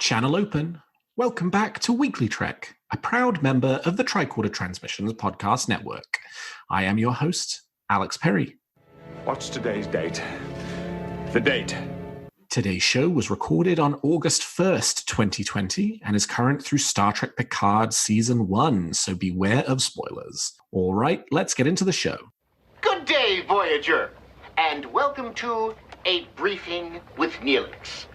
Channel open. Welcome back to WeeklyTrek, a proud member of the Tricorder Transmissions podcast network. I am your host, Alex Perry. What's today's date? The date. Today's show was recorded on August 1st, 2020, and is current through Star Trek Picard Season 1, so beware of spoilers. All right, let's get into the show. Good day, Voyager, and welcome to A Briefing with Neelix.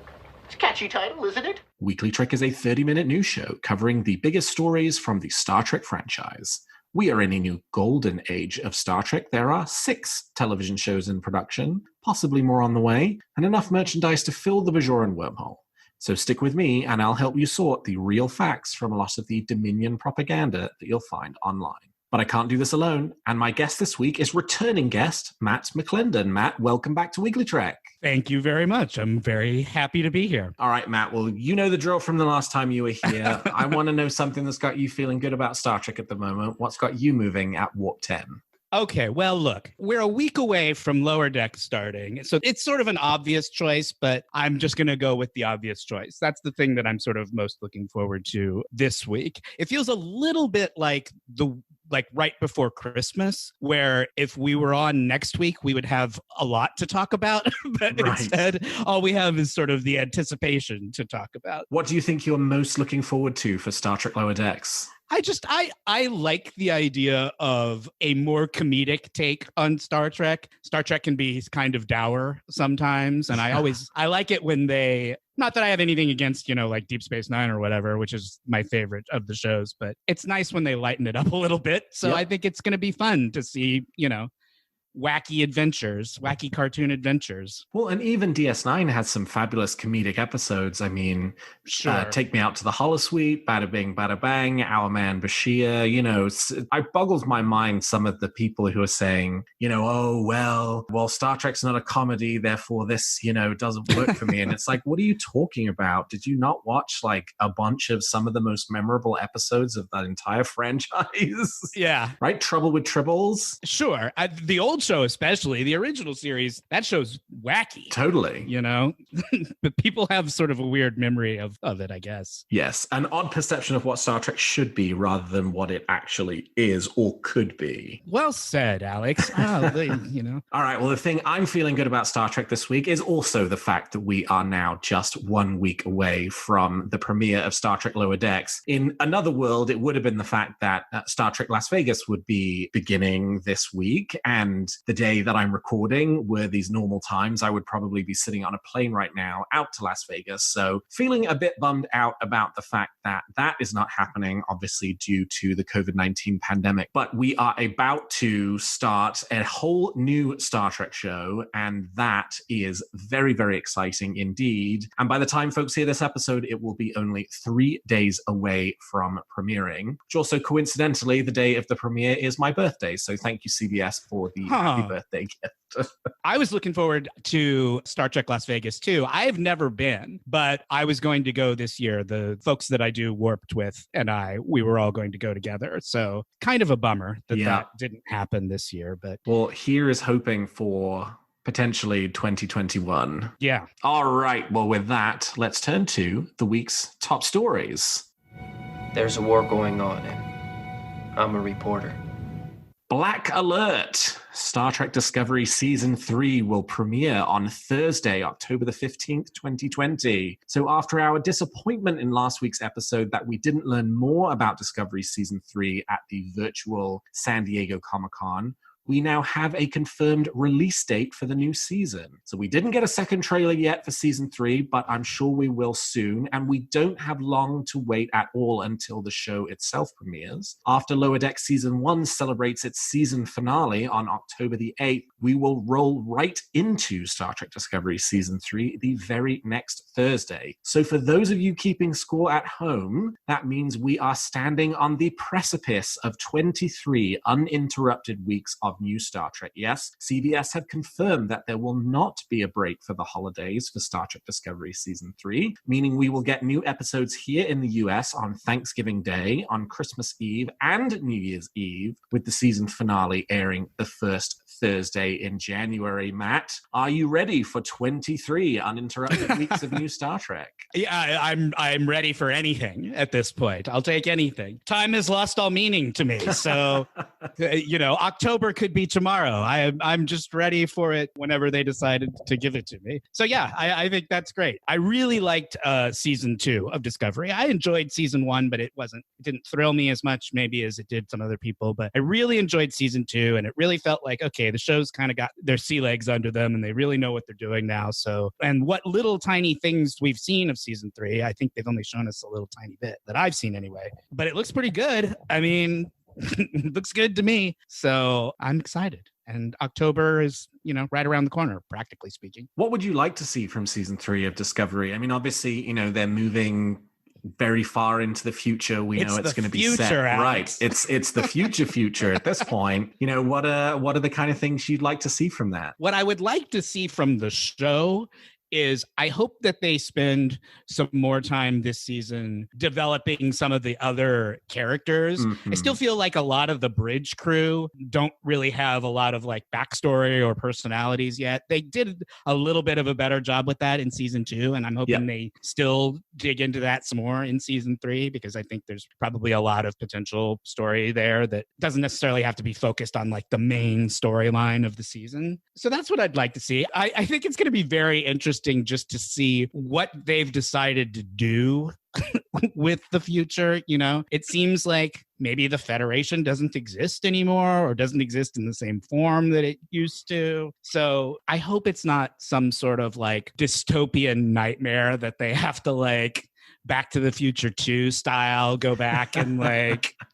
It's a catchy title, isn't it? WeeklyTrek is a 30-minute news show covering the biggest stories from the Star Trek franchise. We are in a new golden age of Star Trek. There are 6 television shows in production, possibly more on the way, and enough merchandise to fill the Bajoran wormhole. So stick with me, and I'll help you sort the real facts from a lot of the Dominion propaganda that you'll find online. But I can't do this alone, and my guest this week is returning guest, Matt McClendon. Matt, welcome back to WeeklyTrek. Thank you very much. I'm very happy to be here. All right, Matt. Well, you know the drill from the last time you were here. I want to know something that's got you feeling good about Star Trek at the moment. What's got you moving at Warp 10? Okay, well, look, we're a week away from Lower Deck starting. So it's sort of an obvious choice, but I'm just going to go with the obvious choice. That's the thing that I'm sort of most looking forward to this week. It feels a little bit like right before Christmas, where if we were on next week, we would have a lot to talk about. But Right. Instead, all we have is sort of the anticipation to talk about. What do you think you're most looking forward to for Star Trek Lower Decks? I like the idea of a more comedic take on Star Trek. Star Trek can be kind of dour sometimes. And I like it when they, not that I have anything against, like Deep Space Nine or whatever, which is my favorite of the shows, but it's nice when they lighten it up a little bit. So Yep. I think it's going to be fun to see, wacky cartoon adventures. Well, and even DS9 has some fabulous comedic episodes. I mean, Sure. Take Me Out to the Holosuite, Bada Bing, Bada Bang, Our Man Bashir. It boggles my mind some of the people who are saying, Star Trek's not a comedy, therefore this, doesn't work for me. And it's like, what are you talking about? Did you not watch a bunch of some of the most memorable episodes of that entire franchise? Yeah. Right? Trouble with Tribbles? Sure. The old show, especially the original series, that show's wacky. Totally. But people have sort of a weird memory of it, I guess. Yes, an odd perception of what Star Trek should be rather than what it actually is or could be. Well said, Alex. All right, well, the thing I'm feeling good about Star Trek this week is also the fact that we are now just 1 week away from the premiere of Star Trek Lower Decks. In another world, it would have been the fact that Star Trek Las Vegas would be beginning this week, and the day that I'm recording were these normal times, I would probably be sitting on a plane right now out to Las Vegas. So feeling a bit bummed out about the fact that that is not happening, obviously due to the COVID-19 pandemic. But we are about to start a whole new Star Trek show, and that is very, very exciting indeed. And by the time folks hear this episode, it will be only 3 days away from premiering, which also coincidentally, the day of the premiere is my birthday. So thank you, CBS, for the happy birthday gift. I was looking forward to Star Trek Las Vegas too. I've never been, but I was going to go this year. The folks that I do Warped with and we were all going to go together. So kind of a bummer that didn't happen this year. But well, here is hoping for potentially 2021. Yeah. All right. Well, with that, let's turn to the week's top stories. There's a war going on, and I'm a reporter. Black Alert! Star Trek Discovery Season 3 will premiere on Thursday, October the 15th, 2020. So after our disappointment in last week's episode that we didn't learn more about Discovery Season 3 at the virtual San Diego Comic-Con, we now have a confirmed release date for the new season. So we didn't get a second trailer yet for season 3, but I'm sure we will soon. And we don't have long to wait at all until the show itself premieres. After Lower Deck Season 1 celebrates its season finale on October the 8th, we will roll right into Star Trek Discovery Season 3 the very next Thursday. So for those of you keeping score at home, that means we are standing on the precipice of 23 uninterrupted weeks of of new Star Trek. Yes, CBS have confirmed that there will not be a break for the holidays for Star Trek Discovery Season 3, meaning we will get new episodes here in the US on Thanksgiving Day, on Christmas Eve, and New Year's Eve, with the season finale airing the first Thursday in January. Matt, are you ready for 23 uninterrupted weeks of new Star Trek? Yeah, I'm ready for anything at this point. I'll take anything. Time has lost all meaning to me. So, October could be tomorrow. I'm just ready for it whenever they decided to give it to me. So yeah, I think that's great. I really liked season 2 of Discovery. I enjoyed season 1, but it didn't thrill me as much maybe as it did some other people. But I really enjoyed season 2, and it really felt like, okay, the show's kind of got their sea legs under them and they really know what they're doing now. So, and what little tiny things we've seen of season 3, I think they've only shown us a little tiny bit that I've seen anyway, but it looks pretty good. I mean, it looks good to me. So I'm excited. And October is, right around the corner, practically speaking. What would you like to see from season 3 of Discovery? I mean, obviously, they're moving very far into the future. We know it's going to be set. Right. It's the future at this point. What are the kind of things you'd like to see from that? What I would like to see from the show is I hope that they spend some more time this season developing some of the other characters. I still feel like a lot of the bridge crew don't really have a lot of backstory or personalities yet. They did a little bit of a better job with that in season 2, and I'm hoping they still dig into that some more in season 3, because I think there's probably a lot of potential story there that doesn't necessarily have to be focused on the main storyline of the season. So that's what I'd like to see. I think it's going to be very interesting just to see what they've decided to do with the future. It seems like maybe the Federation doesn't exist anymore, or doesn't exist in the same form that it used to. So I hope it's not some sort of dystopian nightmare that they have to Back to the Future 2 style, go back and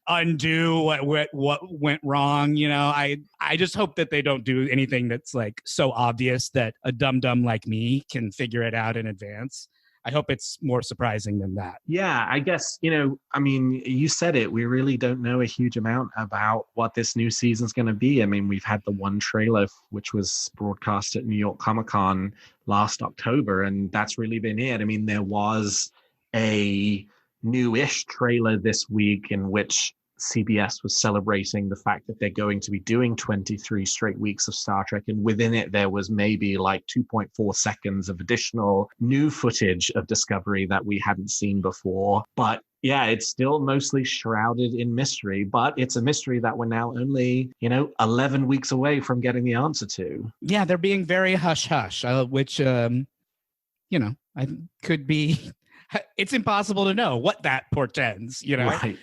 undo what went wrong. I just hope that they don't do anything that's so obvious that a dum-dum like me can figure it out in advance. I hope it's more surprising than that. Yeah, I guess, you said it. We really don't know a huge amount about what this new season's going to be. I mean, we've had the one trailer, which was broadcast at New York Comic Con last October, and that's really been it. I mean, there was a new-ish trailer this week in which CBS was celebrating the fact that they're going to be doing 23 straight weeks of Star Trek, and within it there was maybe 2.4 seconds of additional new footage of Discovery that we hadn't seen before. But yeah, it's still mostly shrouded in mystery, but it's a mystery that we're now only 11 weeks away from getting the answer to. Yeah, they're being very hush-hush, which I could be. It's impossible to know what that portends, Right.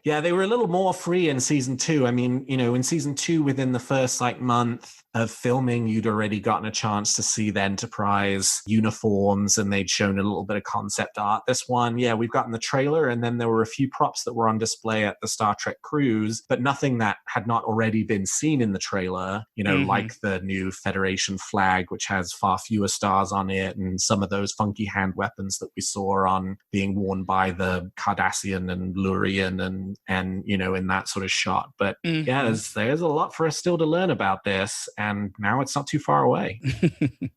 Yeah, they were a little more free in season 2. I mean, in season 2, within the first month of filming, you'd already gotten a chance to see the Enterprise uniforms, and they'd shown a little bit of concept art. This one, yeah, we've gotten the trailer, and then there were a few props that were on display at the Star Trek cruise, but nothing that had not already been seen in the trailer, like the new Federation flag, which has far fewer stars on it, and some of those funky hand weapons that we saw on being worn by the Cardassian and Lurian and in that sort of shot. But yeah, there's a lot for us still to learn about this, and now it's not too far away.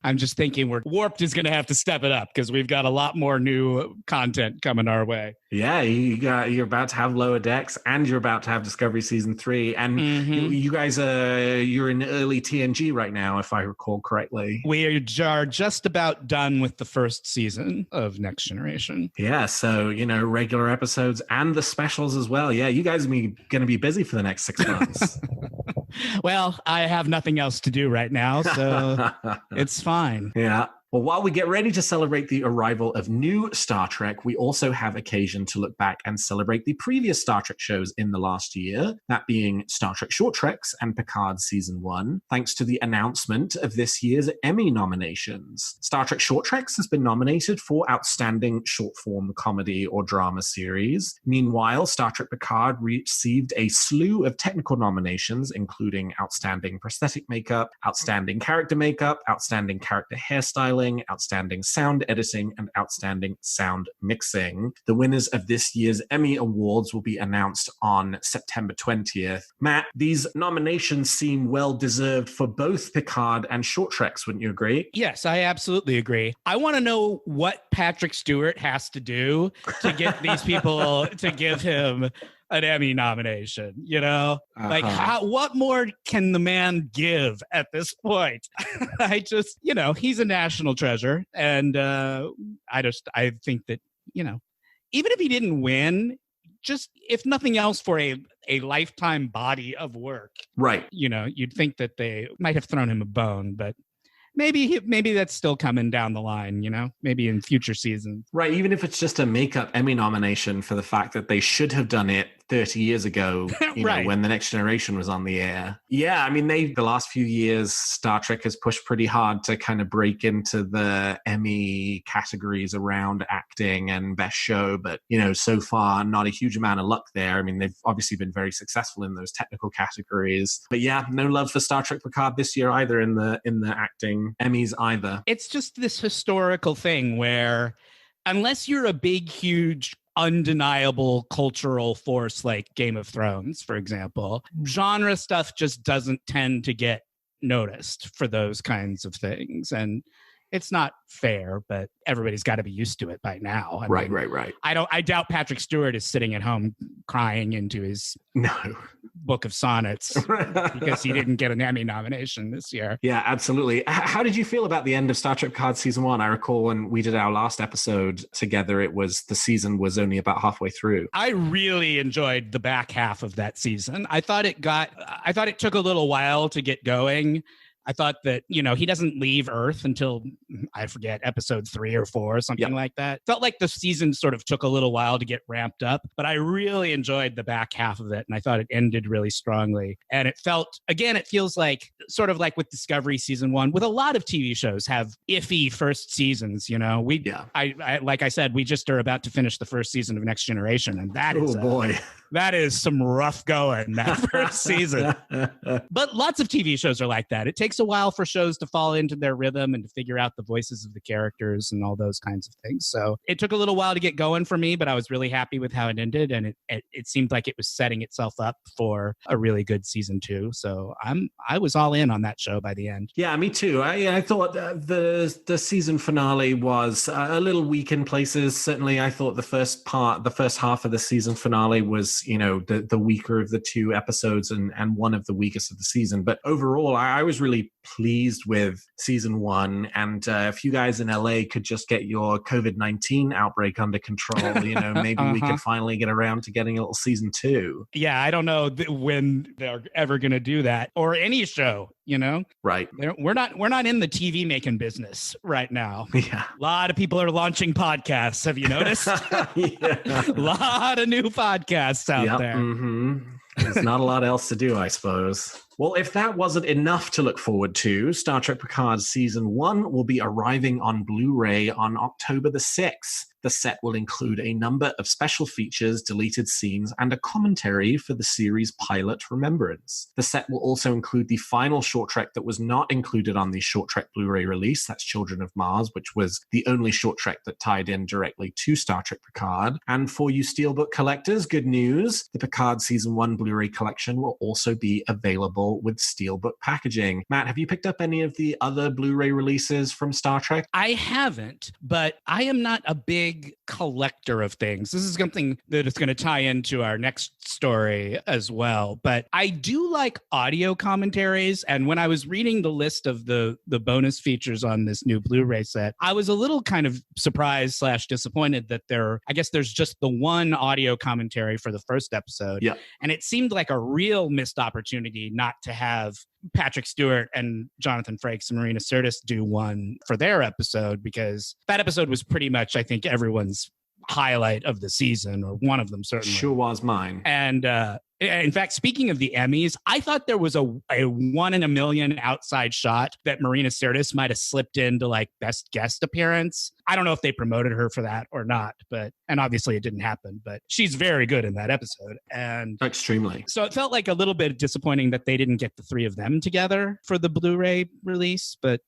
I'm just thinking Warped is going to have to step it up, because we've got a lot more new content coming our way. Yeah, you're about to have Lower Decks, and you're about to have Discovery Season 3, and you guys you're in early TNG right now, if I recall correctly. We are just about done with the first season of Next Generation. Yeah, so regular episodes and the specials as well. Yeah, you guys are going to be busy for the next 6 months. Well, I have nothing else to do right now, so it's fine. Yeah. Well, while we get ready to celebrate the arrival of new Star Trek, we also have occasion to look back and celebrate the previous Star Trek shows in the last year, that being Star Trek Short Treks and Picard Season 1, thanks to the announcement of this year's Emmy nominations. Star Trek Short Treks has been nominated for Outstanding Short-Form Comedy or Drama Series. Meanwhile, Star Trek Picard received a slew of technical nominations, including Outstanding Prosthetic Makeup, Outstanding Character Makeup, Outstanding Character Hairstyling, storytelling, outstanding sound editing, and outstanding sound mixing. The winners of this year's Emmy Awards will be announced on September 20th. Matt, these nominations seem well deserved for both Picard and Short Treks, wouldn't you agree? Yes, I absolutely agree. I want to know what Patrick Stewart has to do to get these people to give him an Emmy nomination, you know? Like, what more can the man give at this point? I just, he's a national treasure. And I think that, even if he didn't win, just if nothing else for a lifetime body of work. Right. You'd think that they might have thrown him a bone, but maybe that's still coming down the line, maybe in future seasons. Right. Even if it's just a makeup Emmy nomination for the fact that they should have done it 30 years ago, right. When The Next Generation was on the air. Yeah. I mean, the last few years, Star Trek has pushed pretty hard to kind of break into the Emmy categories around acting and best show. But, so far, not a huge amount of luck there. I mean, they've obviously been very successful in those technical categories. But yeah, no love for Star Trek Picard this year either in the acting Emmys either. It's just this historical thing where unless you're a big, huge, undeniable cultural force like Game of Thrones, for example, genre stuff just doesn't tend to get noticed for those kinds of things. And it's not fair, but everybody's got to be used to it by now. Right. I doubt Patrick Stewart is sitting at home crying into his book of sonnets because he didn't get an Emmy nomination this year. Yeah, absolutely. How did you feel about the end of Star Trek Picard season 1? I recall when we did our last episode together, the season was only about halfway through. I really enjoyed the back half of that season. I thought it took a little while to get going. I thought that, he doesn't leave Earth until, I forget, episode 3 or 4 or something like that. Felt like the season sort of took a little while to get ramped up, but I really enjoyed the back half of it, and I thought it ended really strongly. And it feels like, sort of like with Discovery season 1, with a lot of TV shows have iffy first seasons, like I said, we just are about to finish the first season of Next Generation, and that is some rough going, that first season. But lots of TV shows are like that. It takes a while for shows to fall into their rhythm and to figure out the voices of the characters and all those kinds of things. So it took a little while to get going for me, but I was really happy with how it ended. And it seemed like it was setting itself up for a really good season 2. So I was all in on that show by the end. Yeah, me too. I thought the season finale was a little weak in places. Certainly, I thought the first half of the season finale was, the weaker of the 2 episodes and one of the weakest of the season. But overall, I was really pleased with season 1. And if you guys in LA could just get your COVID-19 outbreak under control, maybe we could finally get around to getting a little season 2. Yeah, I don't know when they're ever going to do that, or any show. Right. We're not in the TV making business right now. Yeah. A lot of people are launching podcasts. Have you noticed? A lot of new podcasts out there. Mm-hmm. There's not a lot else to do, I suppose. Well, if that wasn't enough to look forward to, Star Trek Picard Season 1 will be arriving on Blu Ray on October the 6th. The set will include a number of special features, deleted scenes, and a commentary for the series' pilot Remembrance. The set will also include the final short trek that was not included on the short trek Blu Ray release, that's Children of Mars, which was the only short trek that tied in directly to Star Trek Picard. And for you Steelbook collectors, good news, the Picard Season 1 Blu Ray collection will also be available with Steelbook packaging. Matt, have you picked up any of the other Blu Ray releases from Star Trek? I haven't, but I am not a big collector of things. This is something that is going to tie into our next story as well. But I do like audio commentaries. And when I was reading the list of the bonus features on this new Blu-ray set, I was a little kind of surprised / disappointed that there's just the one audio commentary for the first episode. Yeah. And it seemed like a real missed opportunity not to have Patrick Stewart and Jonathan Frakes and Marina Sirtis do one for their episode, because that episode was pretty much, I think, everyone's highlight of the season, or one of them certainly. Sure was mine. And In fact, speaking of the Emmys, I thought there was a 1 in a million outside shot that Marina Sirtis might have slipped into like best guest appearance. I don't know if they promoted her for that or not, and obviously it didn't happen, but she's very good in that episode. And extremely. So it felt like a little bit disappointing that they didn't get the three of them together for the Blu-ray release, but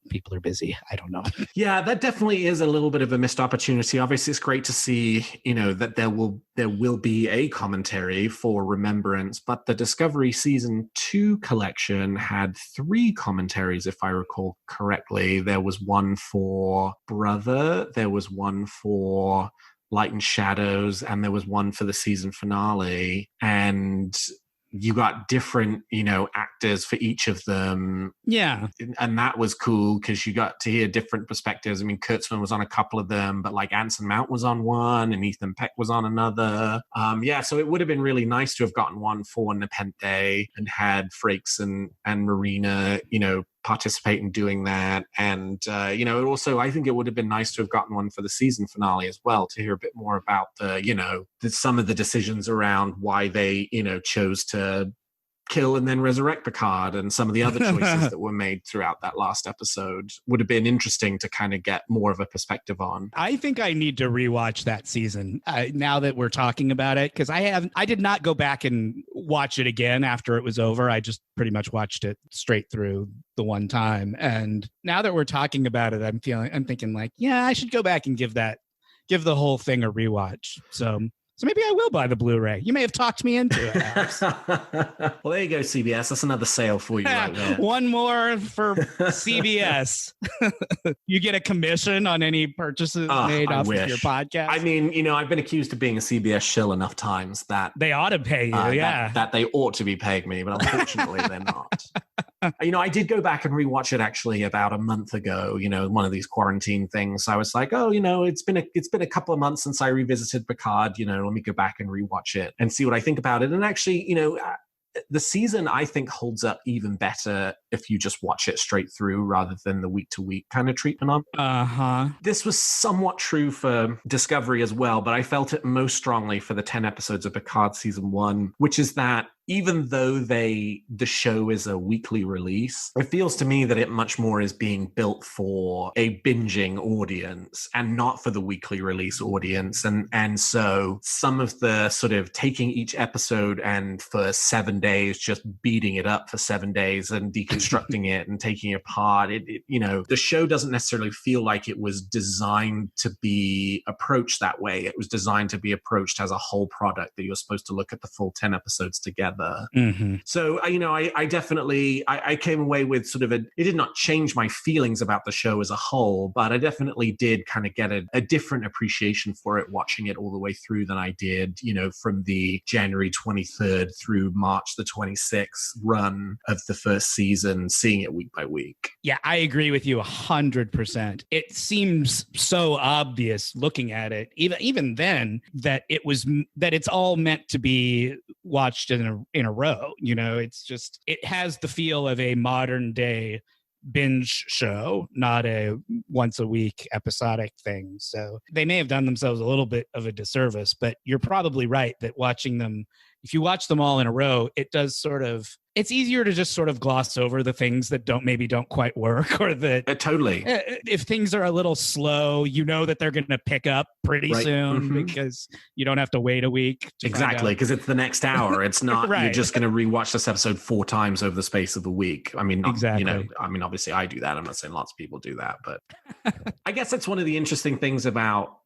people are busy. I don't know. Yeah, that definitely is a little bit of a missed opportunity. Obviously, it's great to see, that there will be a commentary for Remembrance, but the Discovery Season 2 collection had 3 commentaries, if I recall correctly. There was one for Brother, there was one for Light and Shadows, and there was one for the season finale. And you got different, actors for each of them. Yeah. And that was cool because you got to hear different perspectives. I mean, Kurtzman was on a couple of them, but like Anson Mount was on one and Ethan Peck was on another. So it would have been really nice to have gotten one for Nepenthe and had Frakes and Marina, participate in doing that. And, also, I think it would have been nice to have gotten one for the season finale as well, to hear a bit more about some of the decisions around why they, chose to kill and then resurrect Picard, and some of the other choices that were made throughout that last episode. Would have been interesting to kind of get more of a perspective on. I think I need to rewatch that season now that we're talking about it, because I did not go back and watch it again after it was over. I just pretty much watched it straight through the one time. And now that we're talking about it, I'm thinking like, yeah, I should go back and give the whole thing a rewatch. So maybe I will buy the Blu-ray. You may have talked me into it, Alex. Well, there you go, CBS. That's another sale for you right there. One more for CBS. You get a commission on any purchases made off of your podcast. I mean, I've been accused of being a CBS shill enough times that they ought to pay you, that they ought to be paying me, but unfortunately they're not. I did go back and rewatch it actually about a month ago, one of these quarantine things. I was like, it's been a couple of months since I revisited Picard, let me go back and rewatch it and see what I think about it. And actually, the season, I think, holds up even better if you just watch it straight through rather than the week-to-week kind of treatment on. Uh-huh. This was somewhat true for Discovery as well, but I felt it most strongly for the 10 episodes of Picard Season 1, which is that even though the show is a weekly release, it feels to me that it much more is being built for a binging audience and not for the weekly release audience. And so some of the sort of taking each episode and for 7 days, just beating it up for 7 days and deconstructing it and taking it apart, the show doesn't necessarily feel like it was designed to be approached that way. It was designed to be approached as a whole product that you're supposed to look at the full 10 episodes together. Mm-hmm. So, I definitely, I came away with sort of it did not change my feelings about the show as a whole, but I definitely did kind of get a different appreciation for it watching it all the way through than I did, from the January 23rd through March the 26th run of the first season, seeing it week by week. Yeah, I agree with you 100%. It seems so obvious looking at it, even then, that it's all meant to be watched in a row. It's just, it has the feel of a modern day binge show, not a once a week episodic thing. So they may have done themselves a little bit of a disservice, but you're probably right that watching them, if you watch them all in a row, it does it's easier to just sort of gloss over the things that don't quite work, or that totally. If things are a little slow, that they're going to pick up pretty soon because you don't have to wait a week. Exactly, because it's the next hour. It's not right. You're just going to rewatch this episode 4 times over the space of a week. I mean, exactly. Obviously I do that. I'm not saying lots of people do that, but I guess that's one of the interesting things about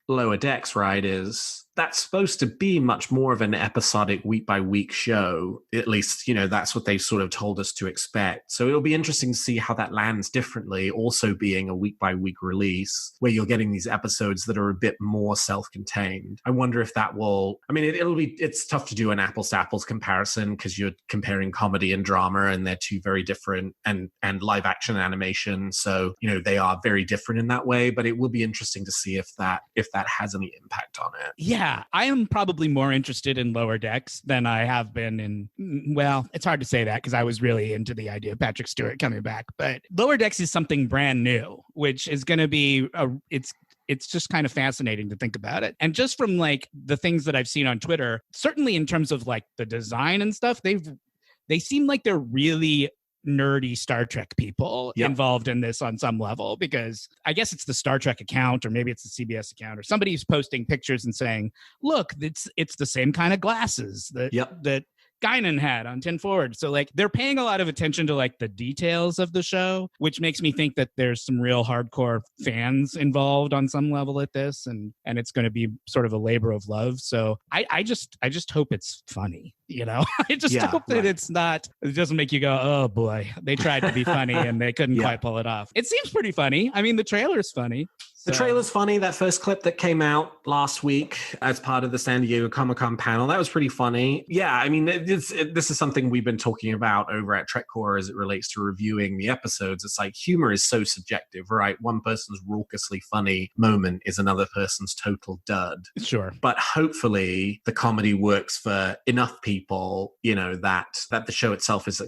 Lower Decks, right, is that's supposed to be much more of an episodic week by week show. At least, that's what they sort of told us to expect. So it'll be interesting to see how that lands differently, also being a week by week release where you're getting these episodes that are a bit more self-contained. I wonder if that will, it's tough to do an apples to apples comparison because you're comparing comedy and drama and they're two very different, and live action animation. So, they are very different in that way, but it will be interesting to see if that has any impact on it. Yeah, I am probably more interested in Lower Decks than I have been in, well, it's hard to say that because I was really into the idea of Patrick Stewart coming back, but Lower Decks is something brand new, which is going to be, it's just kind of fascinating to think about it. And just from like the things that I've seen on Twitter, certainly in terms of like the design and stuff, they seem like they're really nerdy Star Trek people involved in this on some level, because I guess it's the Star Trek account, or maybe it's the CBS account, or somebody's posting pictures and saying, look, it's the same kind of glasses that Guinan had on 10 Forward. So like they're paying a lot of attention to like the details of the show, which makes me think that there's some real hardcore fans involved on some level at this, and it's going to be sort of a labor of love. So I just hope it's funny, you know. I just hope that it doesn't make you go, oh boy, they tried to be funny and they couldn't quite pull it off. It seems pretty funny. I mean, the trailer's funny. The trailer's funny. That first clip that came out last week as part of the San Diego Comic-Con panel, that was pretty funny. Yeah, I mean, this is something we've been talking about over at Tricorder as it relates to reviewing the episodes. It's like humor is so subjective, right? One person's raucously funny moment is another person's total dud. Sure. But hopefully the comedy works for enough people, you know, that the show itself is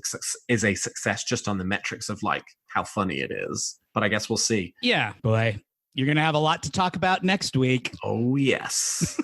a success just on the metrics of like how funny it is. But I guess we'll see. Yeah, boy. You're going to have a lot to talk about next week. Oh, yes.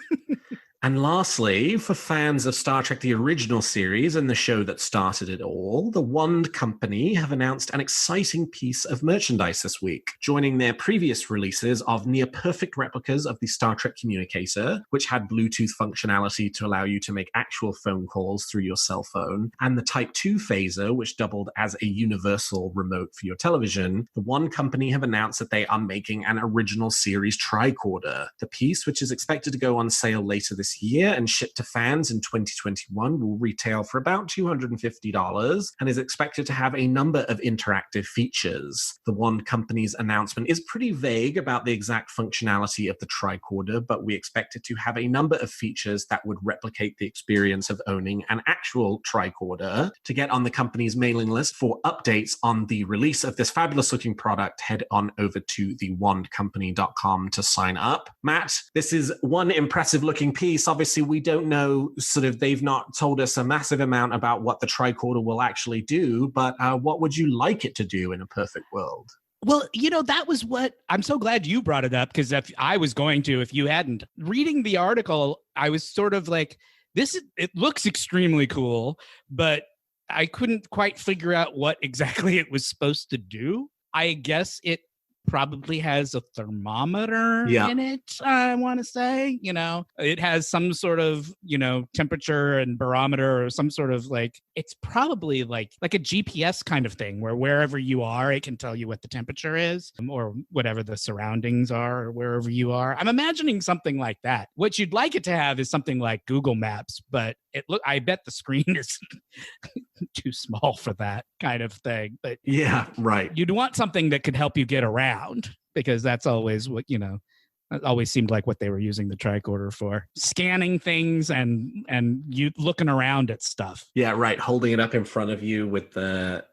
And lastly, for fans of Star Trek, the original series and the show that started it all, the Wand Company have announced an exciting piece of merchandise this week, joining their previous releases of near-perfect replicas of the Star Trek communicator, which had Bluetooth functionality to allow you to make actual phone calls through your cell phone, and the Type 2 phaser, which doubled as a universal remote for your television. The Wand Company have announced that they are making an original series tricorder. The piece, which is expected to go on sale later this year and shipped to fans in 2021, will retail for about $250 and is expected to have a number of interactive features. The Wand Company's announcement is pretty vague about the exact functionality of the tricorder, but we expect it to have a number of features that would replicate the experience of owning an actual tricorder. To get on the company's mailing list for updates on the release of this fabulous looking product, head on over to thewandcompany.com to sign up. Matt, this is one impressive looking piece. Obviously, we don't know, they've not told us a massive amount about what the tricorder will actually do, but what would you like it to do in a perfect world? Well, you know, that was what I'm so glad you brought it up, because if I was going to, if you hadn't, reading the article, I was sort of like, it looks extremely cool, but I couldn't quite figure out what exactly it was supposed to do. I guess it probably has a thermometer in it, I want to say. You know, it has some sort of, you know, temperature and barometer, or some sort of like, it's probably like a GPS kind of thing, where wherever you are, it can tell you what the temperature is, or whatever the surroundings are, or wherever you are. I'm imagining something like that. What you'd like it to have is something like Google Maps, but I bet the screen is too small for that kind of thing. But yeah, right. You'd want something that could help you get around, because that's always what, you know, it always seemed like what they were using the tricorder for. Scanning things and you looking around at stuff. Yeah, right. Holding it up in front of you with the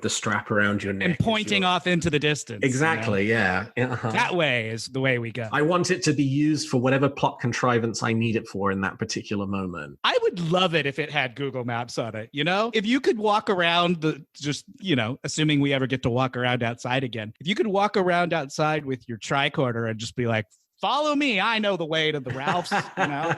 strap around your neck. And pointing off into the distance. Exactly, you know? Yeah. Uh-huh. That way is the way we go. I want it to be used for whatever plot contrivance I need it for in that particular moment. I would love it if it had Google Maps on it, you know? If you could walk around assuming we ever get to walk around outside again, if you could walk around outside with your tricorder and just be like, follow me, I know the way to the Ralphs, you know?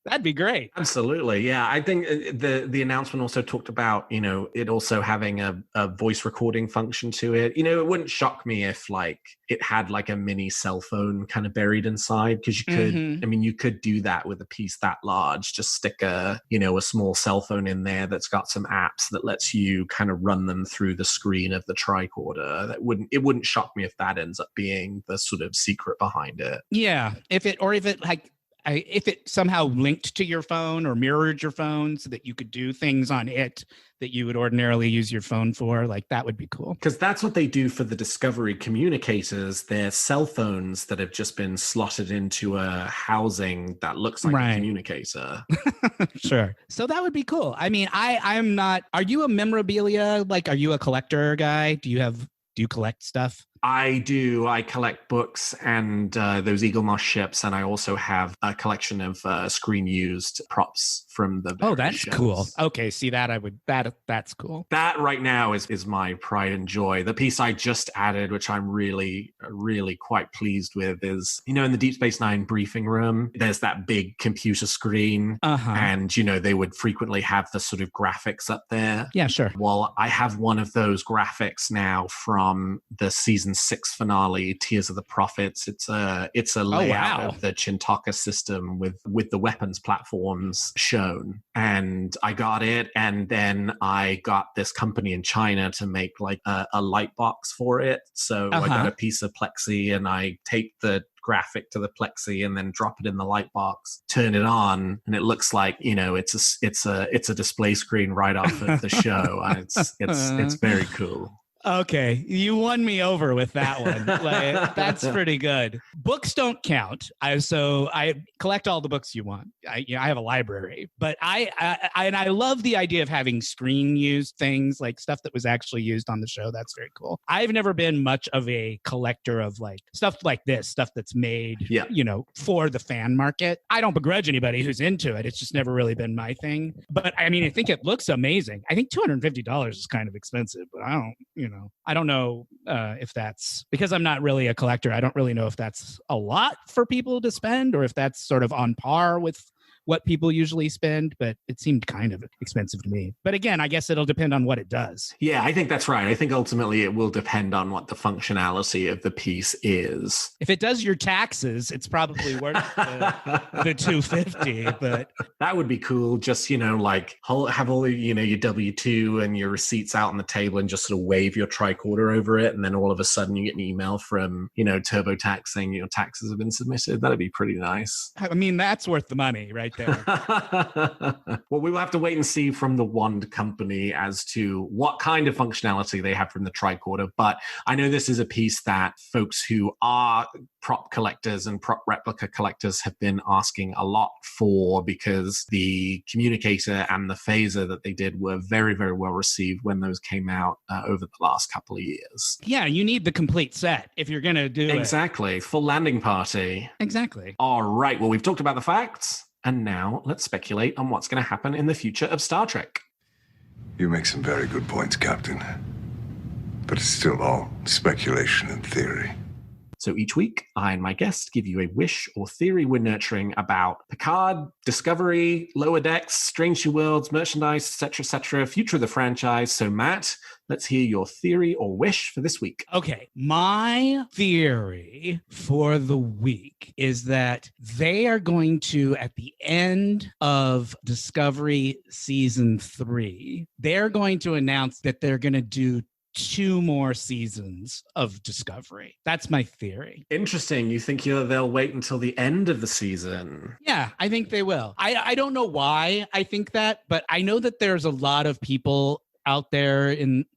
That'd be great. Absolutely. Yeah. I think the announcement also talked about, you know, it also having a voice recording function to it. You know, it wouldn't shock me if like it had like a mini cell phone kind of buried inside, because you could, you could do that with a piece that large. Just stick a small cell phone in there that's got some apps that lets you kind of run them through the screen of the tricorder. It wouldn't shock me if that ends up being the sort of secret behind it. Yeah. If it somehow linked to your phone or mirrored your phone so that you could do things on it that you would ordinarily use your phone for, like that would be cool. Because that's what they do for the Discovery communicators. They're cell phones that have just been slotted into a housing that looks like a communicator. Sure. So that would be cool. I mean, I'm not, are you a memorabilia? Like, are you a collector guy? Do you collect stuff? I do. I collect books and those Eagle Moss ships, and I also have a collection of screen-used props from the various that's shows. cool. Okay, see that's cool. That right now is my pride and joy. The piece I just added, which I'm really, really quite pleased with, is, in the Deep Space Nine briefing room, there's that big computer screen, and, they would frequently have the sort of graphics up there. Yeah, sure. Well, I have one of those graphics now from the season 6 finale, Tears of the Prophets. It's a layout of the Chintaka system with the weapons platforms shown. And I got it, and then I got this company in China to make like a light box for it. So I got a piece of plexi, and I taped the graphic to the plexi and then drop it in the light box, turn it on, and it looks like it's a display screen right off of the show. It's very cool. Okay, you won me over with that one. Like, that's pretty good. Books don't count. I collect all the books you want. I have a library, but I love the idea of having screen used things, like stuff that was actually used on the show. That's very cool. I've never been much of a collector of like stuff like this, stuff that's made, for the fan market. I don't begrudge anybody who's into it. It's just never really been my thing. But I mean, I think it looks amazing. I think $250 is kind of expensive, but I don't know if that's, because I'm not really a collector, I don't really know if that's a lot for people to spend or if that's sort of on par with what people usually spend, but it seemed kind of expensive to me. But again, I guess it'll depend on what it does. Yeah, I think that's right. I think ultimately it will depend on what the functionality of the piece is. If it does your taxes, it's probably worth the $250, but that would be cool. Just, like have all your W-2 and your receipts out on the table and just sort of wave your tricorder over it. And then all of a sudden you get an email from, TurboTax saying your taxes have been submitted. That'd be pretty nice. I mean, that's worth the money right there. Well, we will have to wait and see from the Wand Company as to what kind of functionality they have from the tricorder. But I know this is a piece that folks who are prop collectors and prop replica collectors have been asking a lot for, because the communicator and the phaser that they did were very, very well received when those came out over the last couple of years. Yeah, you need the complete set if you're going to do Exactly. Full landing party. Exactly. All right. Well, we've talked about the facts. And now let's speculate on what's going to happen in the future of Star Trek. You make some very good points, Captain. But it's still all speculation and theory. So each week, I and my guest give you a wish or theory we're nurturing about Picard, Discovery, Lower Decks, Strange New Worlds, merchandise, etc., future of the franchise. So Matt, let's hear your theory or wish for this week. Okay, my theory for the week is that they are going to, at the end of Discovery Season 3, they're going to announce that they're going to do 2 more seasons of Discovery. That's my theory. Interesting. You think they'll wait until the end of the season? Yeah, I think they will. I don't know why I think that, but I know that there's a lot of people out there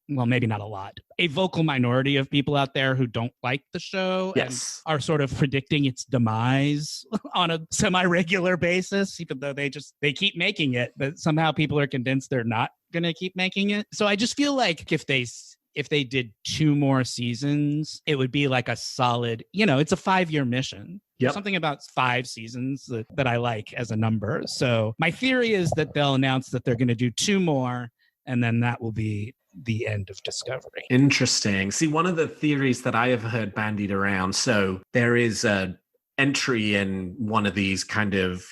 well, maybe not a lot, a vocal minority of people out there who don't like the show. Yes. And are sort of predicting its demise on a semi-regular basis, even though they keep making it, but somehow people are convinced they're not going to keep making it. So I just feel like if they did 2 more seasons, it would be like a solid, it's a 5-year mission. Yep. Something about 5 seasons that I like as a number. So my theory is that they'll announce that they're going to do 2 more, and then that will be the end of Discovery. Interesting. See, one of the theories that I have heard bandied around, so there is a entry in one of these kind of,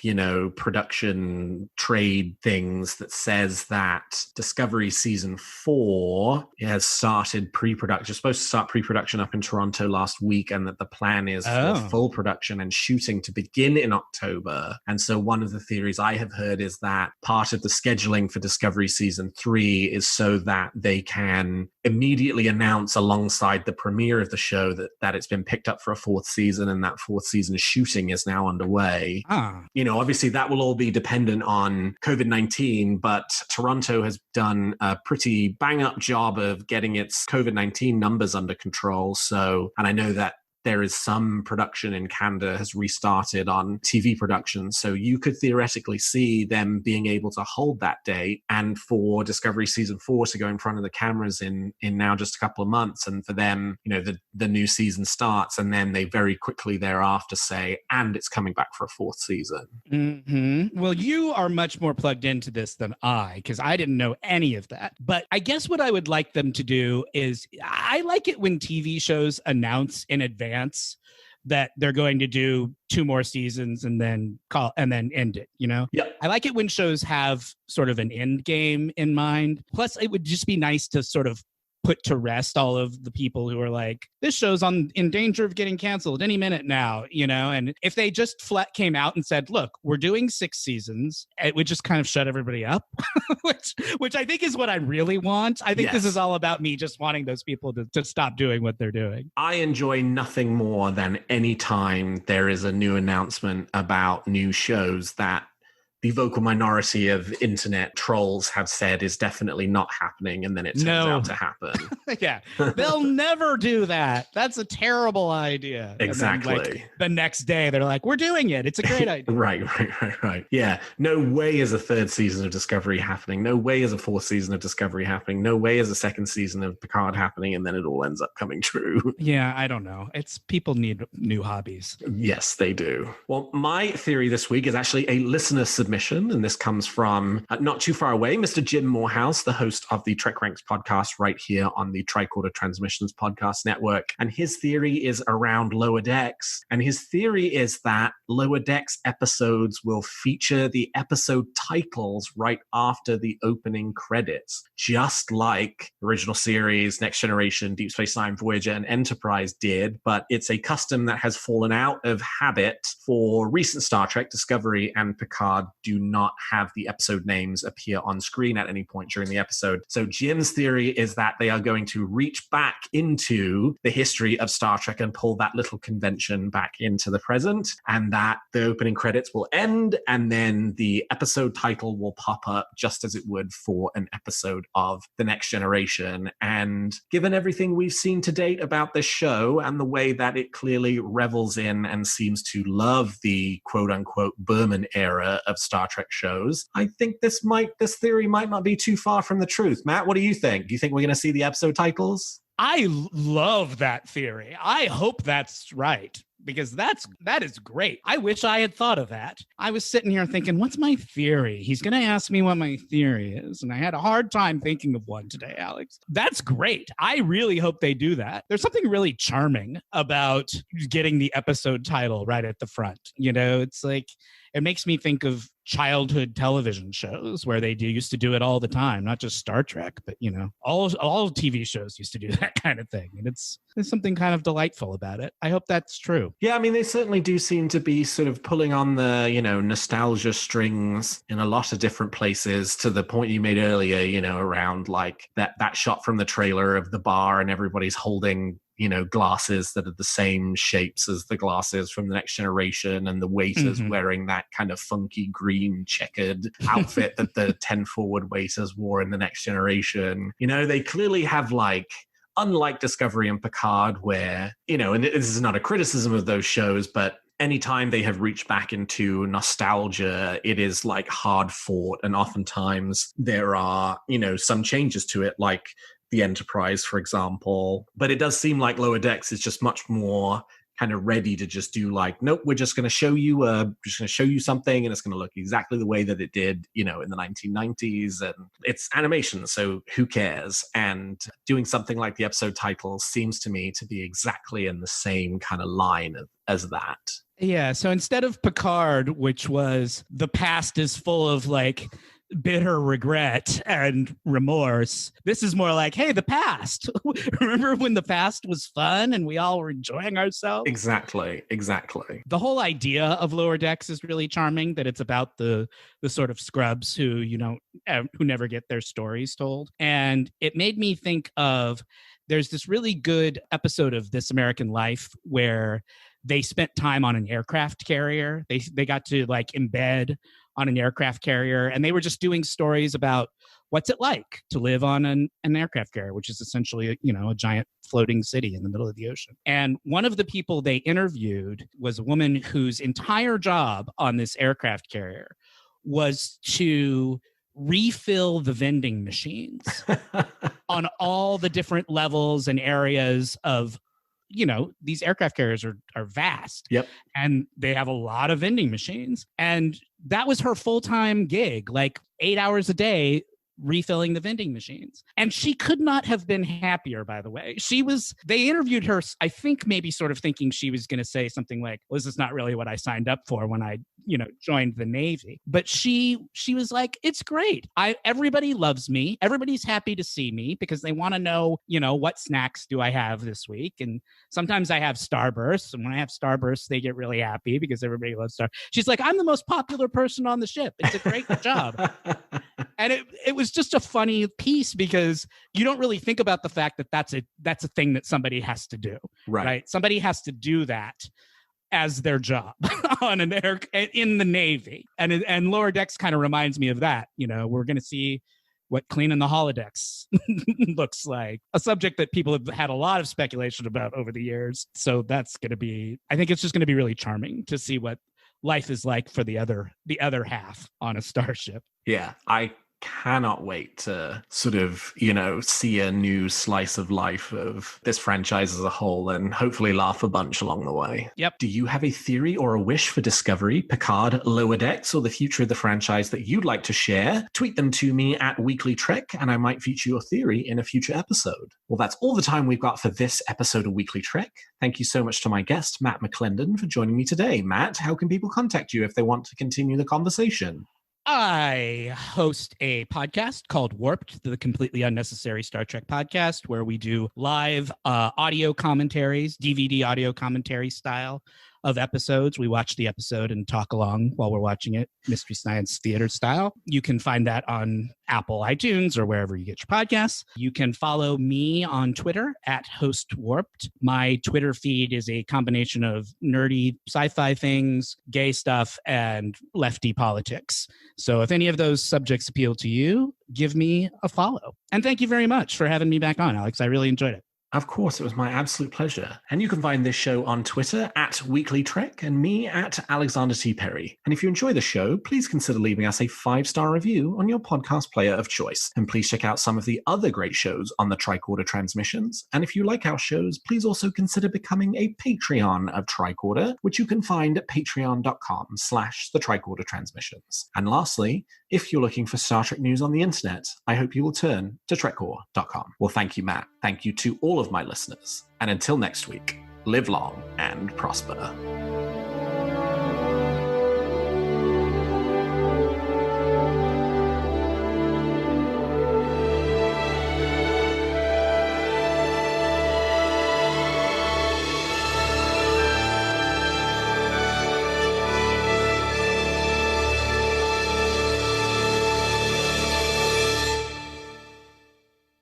production trade things that says that Discovery Season 4 has started pre-production, supposed to start pre-production up in Toronto last week, and that the plan is for full production and shooting to begin in October. And so one of the theories I have heard is that part of the scheduling for Discovery Season 3 is so that they can immediately announce alongside the premiere of the show that it's been picked up for a 4th season, and that 4th season shooting is now underway. Obviously that will all be dependent on COVID-19, but Toronto has done a pretty bang up job of getting its COVID-19 numbers under control. So, and I know that there is some production in Canada has restarted on TV production. So you could theoretically see them being able to hold that date, and for Discovery Season 4 to go in front of the cameras in now just a couple of months, and for them, the new season starts, and then they very quickly thereafter say, and it's coming back for a fourth season. Mm-hmm. Well, you are much more plugged into this than I, because I didn't know any of that. But I guess what I would like them to do is, I like it when TV shows announce in advance that they're going to do 2 more seasons and then end it, Yep. I like it when shows have sort of an end game in mind. Plus, it would just be nice to sort of put to rest all of the people who are like, this show's in danger of getting canceled any minute now, and if they just flat came out and said, look, we're doing 6 seasons, it would just kind of shut everybody up, which I think is what I really want. I think This is all about me just wanting those people to stop doing what they're doing. I enjoy nothing more than any time there is a new announcement about new shows that the vocal minority of internet trolls have said is definitely not happening, and then it turns out to happen. Yeah, they'll never do that. That's a terrible idea. Exactly. And then, the next day, they're like, we're doing it. It's a great idea. Right. Yeah. No way is a 3rd season of Discovery happening. No way is a 4th season of Discovery happening. No way is a 2nd season of Picard happening, and then it all ends up coming true. Yeah, I don't know. People need new hobbies. Yes, they do. Well, my theory this week is actually a listener submission, and this comes from not too far away, Mr. Jim Morehouse, the host of the Trek Ranks podcast right here on the Tricorder Transmissions podcast network. And his theory is around Lower Decks. And his theory is that Lower Decks episodes will feature the episode titles right after the opening credits, just like original series, Next Generation, Deep Space Nine, Voyager, and Enterprise did. But it's a custom that has fallen out of habit for recent Star Trek. Discovery and Picard do not have the episode names appear on screen at any point during the episode. So Jim's theory is that they are going to reach back into the history of Star Trek and pull that little convention back into the present, and that the opening credits will end, and then the episode title will pop up just as it would for an episode of The Next Generation. And given everything we've seen to date about this show and the way that it clearly revels in and seems to love the quote-unquote Berman era of Star Trek shows, I think this theory might not be too far from the truth. Matt, what do you think? Do you think we're going to see the episode titles? I love that theory. I hope that's right, because that is great. I wish I had thought of that. I was sitting here thinking, what's my theory? He's going to ask me what my theory is. And I had a hard time thinking of one today, Alex. That's great. I really hope they do that. There's something really charming about getting the episode title right at the front. It's like, it makes me think of childhood television shows where they used to do it all the time, not just Star Trek, but all TV shows used to do that kind of thing, and there's something kind of delightful about it. I hope that's true. Yeah, I mean, they certainly do seem to be sort of pulling on the nostalgia strings in a lot of different places, to the point you made earlier, around like that shot from the trailer of the bar and everybody's holding glasses that are the same shapes as the glasses from The Next Generation, and the waiters wearing that kind of funky green checkered outfit that the 10 Forward waiters wore in The Next Generation. They clearly have, like, unlike Discovery and Picard, where, and this is not a criticism of those shows, but anytime they have reached back into nostalgia, it is like hard fought. And oftentimes there are, some changes to it, like the Enterprise, for example. But it does seem like Lower Decks is just much more kind of ready to just do like, nope, we're just going to show you something, and it's going to look exactly the way that it did, in the 1990s, and it's animation, so who cares? And doing something like the episode title seems to me to be exactly in the same kind of line as that. Yeah, so instead of Picard, which was the past is full of like bitter regret and remorse, this is more like, hey, the past. Remember when the past was fun and we all were enjoying ourselves? Exactly. The whole idea of Lower Decks is really charming, that it's about the sort of scrubs who who never get their stories told. And it made me think of, there's this really good episode of This American Life where they spent time on an aircraft carrier. They got to like embed on an aircraft carrier, and they were just doing stories about what's it like to live on an aircraft carrier, which is essentially, a giant floating city in the middle of the ocean. And one of the people they interviewed was a woman whose entire job on this aircraft carrier was to refill the vending machines on all the different levels and areas of, these aircraft carriers are vast. Yep. And they have a lot of vending machines. And that was her full-time gig, like 8 hours a day, refilling the vending machines. And she could not have been happier, by the way. They interviewed her, I think maybe sort of thinking she was going to say something like, well, this is not really what I signed up for when I, joined the Navy. But she was like, it's great. Everybody loves me. Everybody's happy to see me because they want to know, what snacks do I have this week? And sometimes I have Starbursts. And when I have Starbursts, they get really happy because everybody loves Starbursts. She's like, I'm the most popular person on the ship. It's a great job. And it was just a funny piece because you don't really think about the fact that that's a thing that somebody has to do, right? Somebody has to do that as their job on an air in the Navy, and Lower Decks kind of reminds me of that. We're going to see what cleaning the holodecks looks like, a subject that people have had a lot of speculation about over the years. So that's going to be, I think it's just going to be really charming to see what life is like for the other half on a starship. Yeah, I cannot wait to sort of, see a new slice of life of this franchise as a whole and hopefully laugh a bunch along the way. Yep. Do you have a theory or a wish for Discovery, Picard, Lower Decks, or the future of the franchise that you'd like to share? Tweet them to me at WeeklyTrek, and I might feature your theory in a future episode. Well, that's all the time we've got for this episode of Weekly Trek. Thank you so much to my guest, Matt McClendon, for joining me today. Matt, how can people contact you if they want to continue the conversation? I host a podcast called Warped, the completely unnecessary Star Trek podcast, where we do live audio commentaries, DVD audio commentary style of episodes. We watch the episode and talk along while we're watching it, Mystery Science Theater style. You can find that on Apple iTunes or wherever you get your podcasts. You can follow me on Twitter at HostWarped. My Twitter feed is a combination of nerdy sci-fi things, gay stuff, and lefty politics. So if any of those subjects appeal to you, give me a follow. And thank you very much for having me back on, Alex. I really enjoyed it. Of course, it was my absolute pleasure. And you can find this show on Twitter at WeeklyTrek and me at Alexander T. Perry. And if you enjoy the show, please consider leaving us a 5-star review on your podcast player of choice. And please check out some of the other great shows on the Tricorder transmissions. And if you like our shows, please also consider becoming a Patreon of Tricorder, which you can find at patreon.com/the Tricorder transmissions. And lastly, if you're looking for Star Trek news on the internet, I hope you will turn to trekcore.com. Well, thank you, Matt. Thank you to all of my listeners. And until next week, live long and prosper.